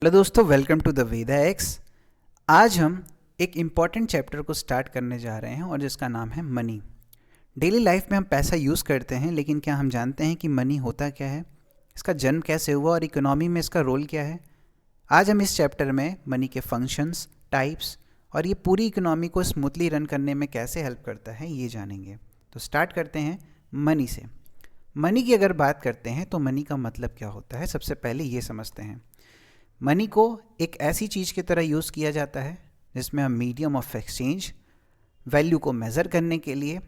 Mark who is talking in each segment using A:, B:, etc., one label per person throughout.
A: Hello दोस्तों, welcome to the Veda X. आज हम एक इम्पॉर्टेंट चैप्टर को स्टार्ट करने जा रहे हैं और जिसका नाम है मनी। डेली लाइफ में हम पैसा यूज़ करते हैं, लेकिन क्या हम जानते हैं कि मनी होता क्या है, इसका जन्म कैसे हुआ और इकोनॉमी में इसका रोल क्या है। आज हम इस चैप्टर में मनी के फंक्शंस, टाइप्स और ये पूरी इकोनॉमी को स्मूथली रन करने में कैसे हेल्प करता है ये जानेंगे। तो स्टार्ट करते हैं मनी से। मनी की अगर बात करते हैं तो मनी का मतलब क्या होता है, सबसे पहले ये समझते हैं। मनी को एक ऐसी चीज़ की तरह यूज़ किया जाता है जिसमें हम मीडियम ऑफ एक्सचेंज वैल्यू को मेज़र करने के लिए,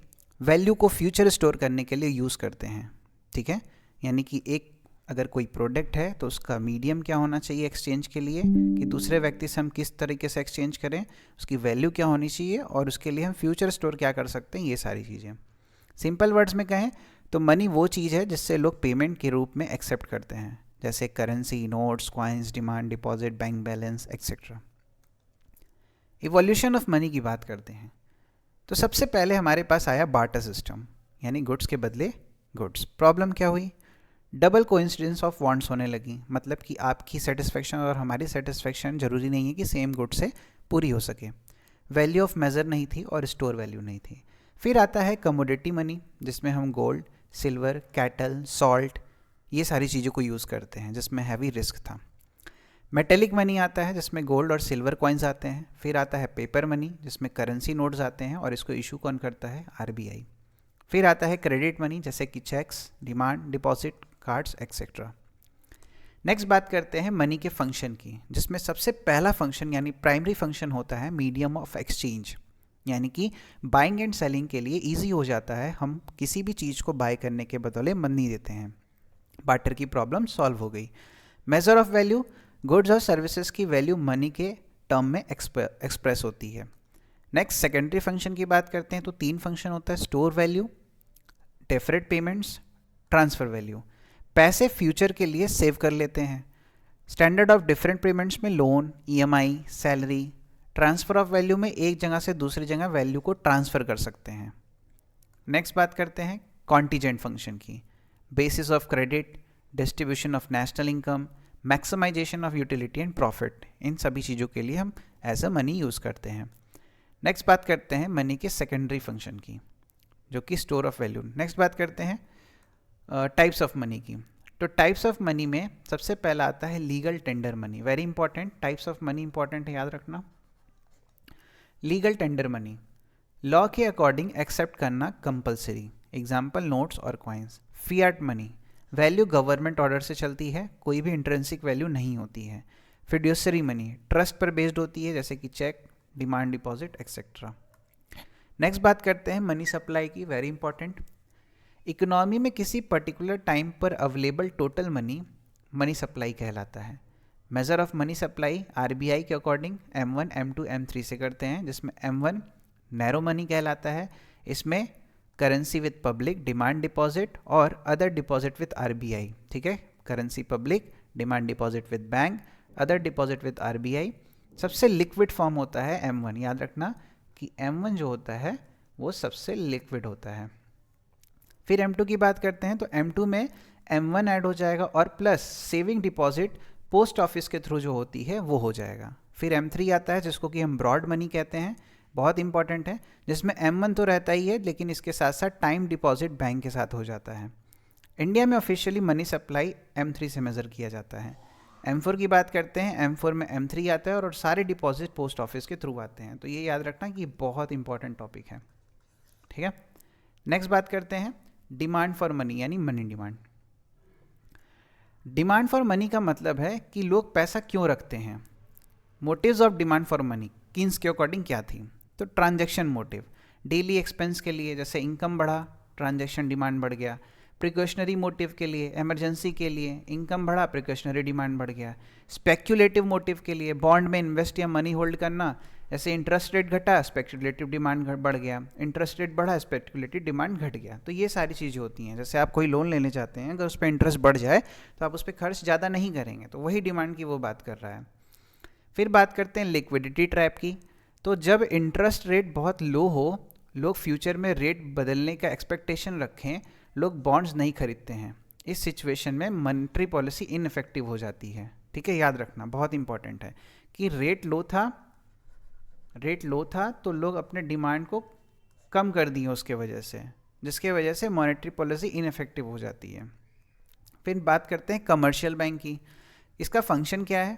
A: वैल्यू को फ्यूचर स्टोर करने के लिए यूज़ करते हैं। ठीक है, यानी कि एक अगर कोई प्रोडक्ट है तो उसका मीडियम क्या होना चाहिए एक्सचेंज के लिए, कि दूसरे व्यक्ति से हम किस तरीके से एक्सचेंज करें, उसकी वैल्यू क्या होनी चाहिए और उसके लिए हम फ्यूचर स्टोर क्या कर सकते हैं, ये सारी चीज़ें। सिंपल वर्ड्स में कहें तो मनी वो चीज़ है जिससे लोग पेमेंट के रूप में एक्सेप्ट करते हैं, जैसे currency, notes, coins, demand deposit, bank balance etcetera. Evolution of money की बात करते हैं तो सबसे पहले हमारे पास आया बार्टर सिस्टम, यानी गुड्स के बदले गुड्स। प्रॉब्लम क्या हुई, डबल कोइंसिडेंस ऑफ वांट्स होने लगी, मतलब कि आपकी सेटिस्फेक्शन और हमारी सेटिस्फेक्शन जरूरी नहीं है कि सेम गुड से पूरी हो सके। वैल्यू ऑफ मेज़र नहीं थी और स्टोर वैल्यू नहीं थी। फिर आता है कमोडिटी मनी, जिसमें हम गोल्ड, सिल्वर, कैटल, सॉल्ट, ये सारी चीज़ों को यूज़ करते हैं, जिसमें हैवी रिस्क था। मेटेलिक मनी आता है जिसमें गोल्ड और सिल्वर कॉइन्स आते हैं। फिर आता है पेपर मनी, जिसमें करेंसी नोट्स आते हैं और इसको इशू कौन करता है, आरबीआई। फिर आता है क्रेडिट मनी, जैसे कि cheques, demand deposit, cards etcetera. Next बात करते हैं मनी के फंक्शन की, जिसमें सबसे पहला फंक्शन यानी प्राइमरी फंक्शन होता है मीडियम ऑफ एक्सचेंज, यानी कि बाइंग एंड सेलिंग के लिए ईजी हो जाता है, हम किसी भी चीज़ को बाय करने के बदले मनी देते हैं। बार्टर की प्रॉब्लम सॉल्व हो गई। मेजर ऑफ वैल्यू, गुड्स और सर्विसेज की वैल्यू मनी के टर्म में एक्सप्रेस होती है। नेक्स्ट सेकेंडरी फंक्शन की बात करते हैं तो 3 फंक्शन होता है, store value, deferred payments, transfer value. पैसे फ्यूचर के लिए सेव कर लेते हैं। स्टैंडर्ड ऑफ डिफरेंट पेमेंट्स में loan, EMI, salary. Transfer of value में एक जगह से दूसरी जगह वैल्यू को ट्रांसफ़र कर सकते हैं। नेक्स्ट बात करते हैं कॉन्टीजेंट फंक्शन की, basis of credit, distribution of national income, maximization of utility and profit. इन सभी चीज़ों के लिए हम एज अ मनी यूज़ करते हैं। नेक्स्ट बात करते हैं मनी के सेकेंडरी फंक्शन की, जो कि स्टोर ऑफ वैल्यू। नेक्स्ट बात करते हैं टाइप्स ऑफ मनी की। तो टाइप्स ऑफ मनी में सबसे पहला आता है legal tender money. Very important, types of money important है, याद रखना। लीगल टेंडर मनी, लॉ के अकॉर्डिंग एक्सेप्ट करना कंपलसरी, एग्जाम्पल नोट्स और coins. Fiat money, value government order से चलती है, कोई भी इंट्रिंसिक वैल्यू नहीं होती है। फिड्यूसरी मनी, ट्रस्ट पर बेस्ड होती है, जैसे कि cheque, demand deposit etcetera. Next बात करते हैं मनी सप्लाई की, वेरी इंपॉर्टेंट। इकोनॉमी में किसी पर्टिकुलर टाइम पर available total money money supply कहलाता है। Measure of money supply RBI के अकॉर्डिंग M1, M2, M3 से करते हैं, जिसमें M1 नैरो मनी कहलाता है। इसमें currency with public, demand deposit और अदर डिपॉजिट विद आरबीआई। ठीक है, currency public, demand deposit with bank, other deposit with RBI. सबसे लिक्विड फॉर्म होता है M1, याद रखना कि M1 जो होता है वो सबसे लिक्विड होता है। फिर M2 की बात करते हैं तो M2 में M1 ऐड हो जाएगा और plus saving deposit post office के थ्रू जो होती है वो हो जाएगा। फिर M3 आता है जिसको कि हम ब्रॉड मनी कहते हैं, बहुत इंपॉर्टेंट है, जिसमें M1 तो रहता ही है लेकिन इसके साथ साथ टाइम डिपॉजिट बैंक के साथ हो जाता है। इंडिया में ऑफिशियली मनी सप्लाई M3 से मेज़र किया जाता है। M4 की बात करते हैं, M4 में M3 आता है और सारे डिपॉजिट पोस्ट ऑफिस के थ्रू आते हैं, तो ये याद रखना कि बहुत इंपॉर्टेंट टॉपिक है। ठीक है, नेक्स्ट बात करते हैं डिमांड फॉर मनी, यानी money demand. Demand for money का मतलब है कि लोग पैसा क्यों रखते हैं। Motives of demand for money Keynes के अकॉर्डिंग क्या थी, तो ट्रांजैक्शन मोटिव, डेली एक्सपेंस के लिए, जैसे इनकम बढ़ा ट्रांजैक्शन डिमांड बढ़ गया। प्रिकॉशनरी मोटिव के लिए, इमरजेंसी के लिए, इनकम बढ़ा प्रिकॉशनरी डिमांड बढ़ गया। स्पेक्यूलेटिव मोटिव के लिए, बॉन्ड में इन्वेस्ट या मनी होल्ड करना, जैसे इंटरेस्ट रेट घटा स्पेक्यूलेटिव डिमांड बढ़ गया, इंटरेस्ट रेट बढ़ा स्पेक्यूलेटिव डिमांड घट गया। तो ये सारी चीज़ें होती हैं। जैसे आप कोई लोन लेने चाहते हैं, अगर उस पर इंटरेस्ट बढ़ जाए तो आप उस पर खर्च ज़्यादा नहीं करेंगे, तो वही डिमांड की वो बात कर रहा है। फिर बात करते हैं लिक्विडिटी ट्रैप की। तो जब इंटरेस्ट रेट बहुत लो हो, लोग फ्यूचर में रेट बदलने का एक्सपेक्टेशन रखें, लोग बॉन्ड्स नहीं खरीदते हैं। इस सिचुएशन में मॉनेटरी पॉलिसी इनफेक्टिव हो जाती है। ठीक है, याद रखना, बहुत इंपॉर्टेंट है कि रेट लो था तो लोग अपने डिमांड को कम कर दिए उसके वजह से, जिसके वजह से मॉनेटरी पॉलिसी इनफेक्टिव हो जाती है। फिर बात करते हैं कमर्शियल बैंक की। इसका फंक्शन क्या है?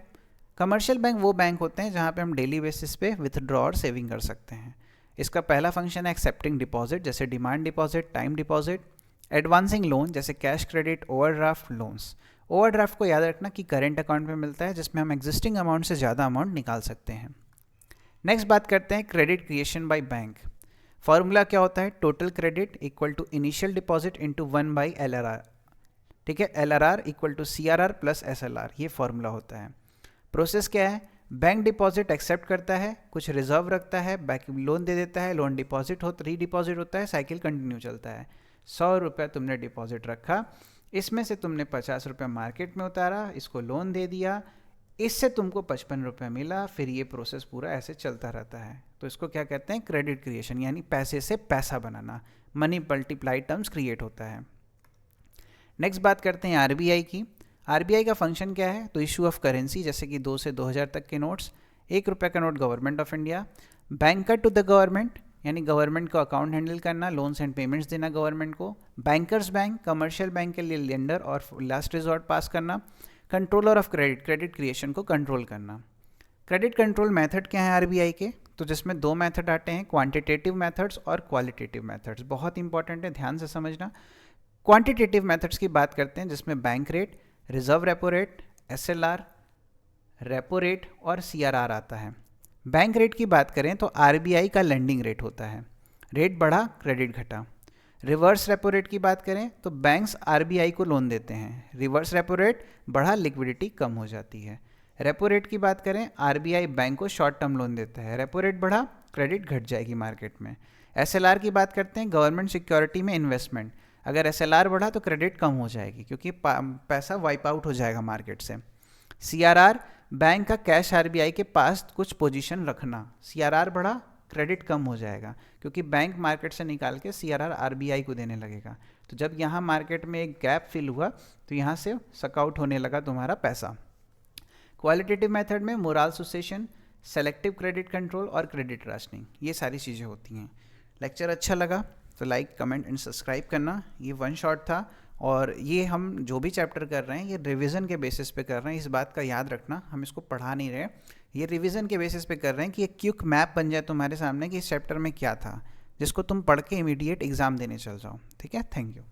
A: कमर्शियल बैंक वो बैंक होते हैं जहाँ पे हम डेली बेसिस पे विथड्रॉ और सेविंग कर सकते हैं। इसका पहला फंक्शन है एक्सेप्टिंग डिपॉजिट, जैसे demand deposit, time deposit, advancing loan जैसे cash credit, overdraft, loans. Overdraft को याद रखना कि करेंट अकाउंट में मिलता है, जिसमें हम एग्जिस्टिंग अमाउंट से ज़्यादा अमाउंट निकाल सकते हैं। नेक्स्ट बात करते हैं credit creation by bank. Formula क्या होता है? Total credit equal to initial deposit into 1/LRR। ठीक है, LRR equal to CRR plus SLR, ये फॉर्मूला होता है। प्रोसेस क्या है? बैंक डिपॉजिट एक्सेप्ट करता है, कुछ रिजर्व रखता है, बाकी लोन दे देता है, लोन डिपॉजिट रीडिपॉजिट होता है, साइकिल कंटिन्यू चलता है। 100 रुपये तुमने डिपॉजिट रखा, इसमें से तुमने 50 रुपये मार्केट में उतारा, इसको लोन दे दिया, इससे तुमको 55 रुपये मिला, फिर ये प्रोसेस पूरा ऐसे चलता रहता है। तो इसको क्या कहते हैं? क्रेडिट क्रिएशन, यानी पैसे से पैसा बनाना, मनी मल्टीप्लाई टर्म्स क्रिएट होता है। नेक्स्ट बात करते हैं RBI की। RBI का फंक्शन क्या है? तो इशू ऑफ करेंसी, जैसे कि 2 से 2000 तक के नोट्स, 1 रुपये का note government of India, banker to the government, यानी गवर्नमेंट को अकाउंट हैंडल करना, लोन्स एंड पेमेंट्स देना गवर्नमेंट को, बैंकर्स बैंक, कमर्शियल बैंक के लिए लेंडर और लास्ट रिजॉर्ट पास करना, controller of credit, credit creation को कंट्रोल करना। क्रेडिट कंट्रोल मेथड क्या है RBI के? तो जिसमें 2 मेथड आते हैं, क्वांटिटेटिव मेथड्स और क्वालिटेटिव मेथड्स। बहुत इंपॉर्टेंट है, ध्यान से समझना। क्वांटिटेटिव मेथड्स की बात करते हैं, जिसमें bank rate, reserve repo rate, SLR, repo rate और CRR आता है। बैंक रेट की बात करें तो RBI का लेंडिंग रेट होता है, रेट बढ़ा क्रेडिट घटा। रिवर्स रेपो रेट की बात करें तो बैंक्स RBI को लोन देते हैं, रिवर्स रेपो रेट बढ़ा लिक्विडिटी कम हो जाती है। रेपो रेट की बात करें, RBI बैंक को शॉर्ट टर्म लोन देता है, रेपो रेट बढ़ा क्रेडिट घट जाएगी मार्केट में। SLR की बात करते हैं, गवर्नमेंट सिक्योरिटी में इन्वेस्टमेंट, अगर SLR बढ़ा तो क्रेडिट कम हो जाएगी क्योंकि पैसा वाइप आउट हो जाएगा मार्केट से। CRR, बैंक का कैश RBI के पास कुछ पोजीशन रखना, CRR बढ़ा क्रेडिट कम हो जाएगा क्योंकि बैंक मार्केट से निकाल के CRR RBI को देने लगेगा। तो जब यहाँ मार्केट में एक गैप फिल हुआ तो यहाँ से सकआउट होने लगा तुम्हारा पैसा। क्वालिटेटिव मेथड में मोरल सुसेशन, सेलेक्टिव क्रेडिट कंट्रोल और क्रेडिट राशनिंग, ये सारी चीज़ें होती हैं। लेक्चर अच्छा लगा तो लाइक, कमेंट एंड सब्सक्राइब करना। ये वन शॉट था और ये हम जो भी चैप्टर कर रहे हैं ये रिवीजन के बेसिस पे कर रहे हैं, इस बात का याद रखना, हम इसको पढ़ा नहीं रहे, ये रिवीजन के बेसिस पे कर रहे हैं कि एक क्विक मैप बन जाए तुम्हारे सामने कि इस चैप्टर में क्या था, जिसको तुम पढ़ के इमीडिएट एग्जाम देने चल जाओ। ठीक है, थैंक यू।